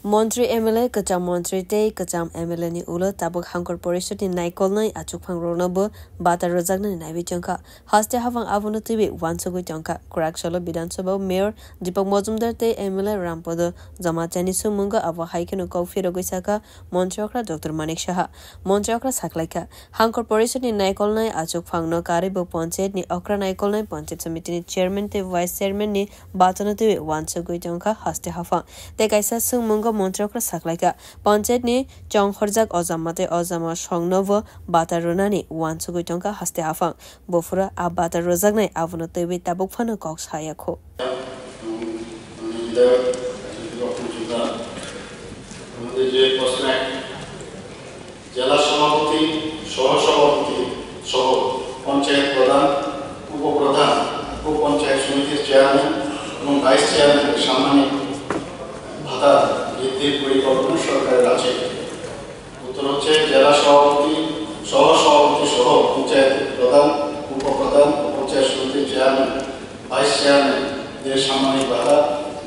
Montri MLA kacham Montri te kacham MLA ni ulo tabuk hangkor porisho ni naikol nai achuk phang rona bo bata rozak na naibi changka haste havang avunu tibi wansogu changka Kurak Solo Bidan Sabha Mayor Deepak Majumdar te MLA Rampodo Jamachani sumunga abo haikenu kofiro goisaka Montri okra Dr. Manik Shaha Montri okra saklaika hangkor porisho ni naikol nai achuk phang no karibo panchayat ni okra naikol nai panchayat samiti ni chairman te vice chairman ni batano tibi wansogu changka haste havang te kaisa sumunga Montri okra saklaika panchayat ni chong horjak ozamate ozama songnov bata ronani wansogu changka haste havang bofura abata rozak nai avunu tebi tabuk phano kok sayakho জেলা সভাপতি সহসভাপতি সহ পঞ্চায়েত প্রধান উপপ্রধান উপপঞ্চায়েত সমিতির chairman এবং vice চেয়ারম্যানের সাম্মানিক ভাতা বৃদ্ধির পরিকল্পনা সরকারের আছে। উত্তর হচ্ছে জেলা সভাপতি সহসভাপতি সহ পঞ্চায়েত প্রধান উপপ্রধান ও পঞ্চায়েত সমিতির চেয়ারম্যান ভাইস চেয়ারম্যানদের সাম্মানিক ভাতা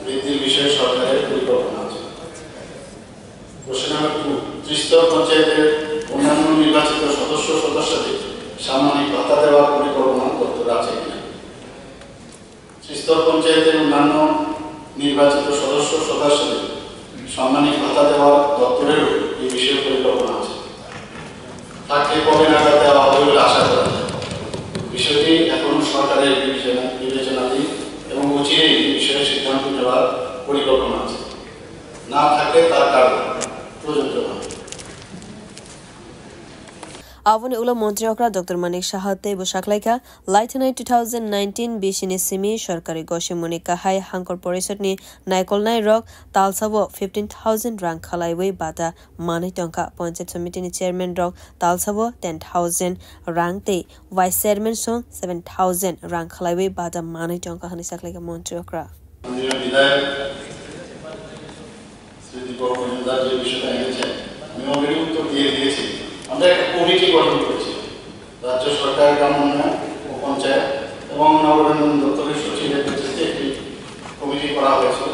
বৃদ্ধির বিষয়ে সরকারের পরিকল্পনা আছে। প্রশ্ন নম্বর 2 ত্রিস্তর পঞ্চায়েতের অন্যান্য নির্বাচিত সদস্যদের সাম্মানিক ভাতা দেওয়ার পরিকল্পনা দপ্তর আছে কিনা। ত্রিস্তর পঞ্চায়েতের অন্যান্য নির্বাচিত সদস্যদের সাম্মানিক ভাতা দেওয়ার দপ্তরেরও এই বিষয়ে পরিকল্পনা আছে। তাকে কবে নাগাদ দেওয়া হবে বলে আশা করা যায়। বিষয়টি এখনো সরকারের বিবেচনাধীন এবং অচিরেই এই বিষয়ে সিদ্ধান্ত নেওয়ার পরিকল্পনা আছে। না থাকলে তার কারণ প্রযোজ্য হবে। Avuni ulo Montri okra Dr. Manik Shaha te busaklaika Lightenai 2019 bishini simi Sarkari Goshe Monika Hai Hangkor Porisot ni Naikol Nai Rok Talsabo 15,000 rang khalaiwe bata Mani Tonka Panchayat Samiti ni Chairman Rok Talsabo 10,000 rang te Vice Chairman Song 7,000 rang khalaiwe bata Mani Tonka hani saklaika Montri okra আমরা একটা committee গঠন করেছি রাজ্য সরকার গ্রাম উন্নয়ন ও পঞ্চায়েত এবং নগরায়ণ দপ্তরের সচিবের নেতৃত্বে একটি কমিটি করা হয়েছে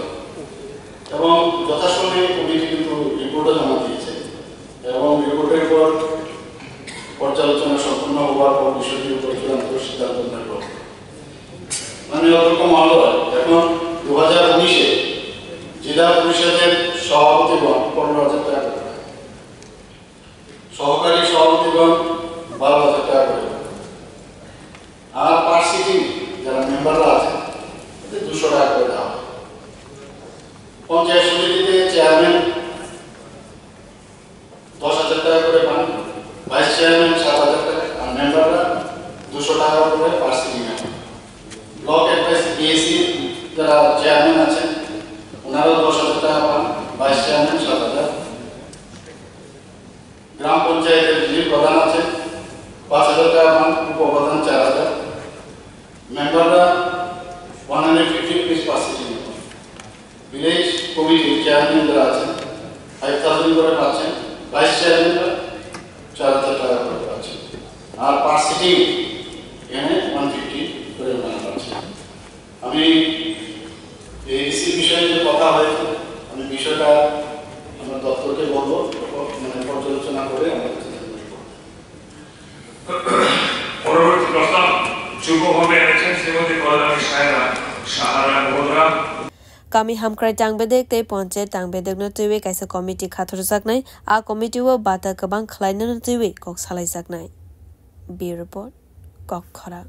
এবং যথাসময়ে কমিটি কিন্তু রিপোর্টও জমা দিয়েছে এবং রিপোর্টের পর পর্যালোচনা সম্পূর্ণ হওয়ার পর বিষয়টির উপর চূড়ান্ত সিদ্ধান্ত নেব। মাননীয় অধ্যক্ষ মহোদয়, এখন 2019-এ জেলা পরিষদের সভাপতিগণ 15,000 টাকা করে, সহকারী সভাপতিগণ 12,000 টাকা করে, আর পার সিটিং যারা মেম্বাররা আছে তাদের 200 টাকা করে দেওয়া হয়। পঞ্চায়েত সমিতিতে চেয়ারম্যান 10,000 টাকা করে পান, ভাইস চেয়ারম্যান 7,000 টাকা, আর মেম্বাররা 200 টাকা করে পার সিটিং নেন। ব্লক অ্যাডভাইস বিএসসি যারা চেয়ারম্যান আছেন ওনারাও 10,000 টাকা পান, ভাইস চেয়ারম্যান 7,000। গ্রাম পঞ্চায়েতের যিনি প্রধান আছেন 5,000 টাকা পান, উপপ্রধান 4,000, মেম্বাররা 150 rupees পার সিটিং। ভিলেজ কমিটির চেয়ারম্যান যারা আছেন 5,000 করে পাচ্ছেন, ভাইস চেয়ারম্যানরা 4,000 টাকা করে পাচ্ছেন, আর পার সিটিং এখানে 150 করে পাচ্ছেন। আমি এডিসি বিষয়ে যে কথা হয়েছে আমি বিষয়টা আমার দপ্তরকে বলবো, পর্যালোচনা করে পরবর্তী প্রস্তাব যুবভাবে এনেছেন Shrimati Kalyani Sahara মহোদয়া। Kami hamkrai tangbedek te panchayat tangbedek no tuwe kaisa committee khathorjak nai a committee wo bata kabang khlaina no tuwe kok salai jak nai. B report kok khara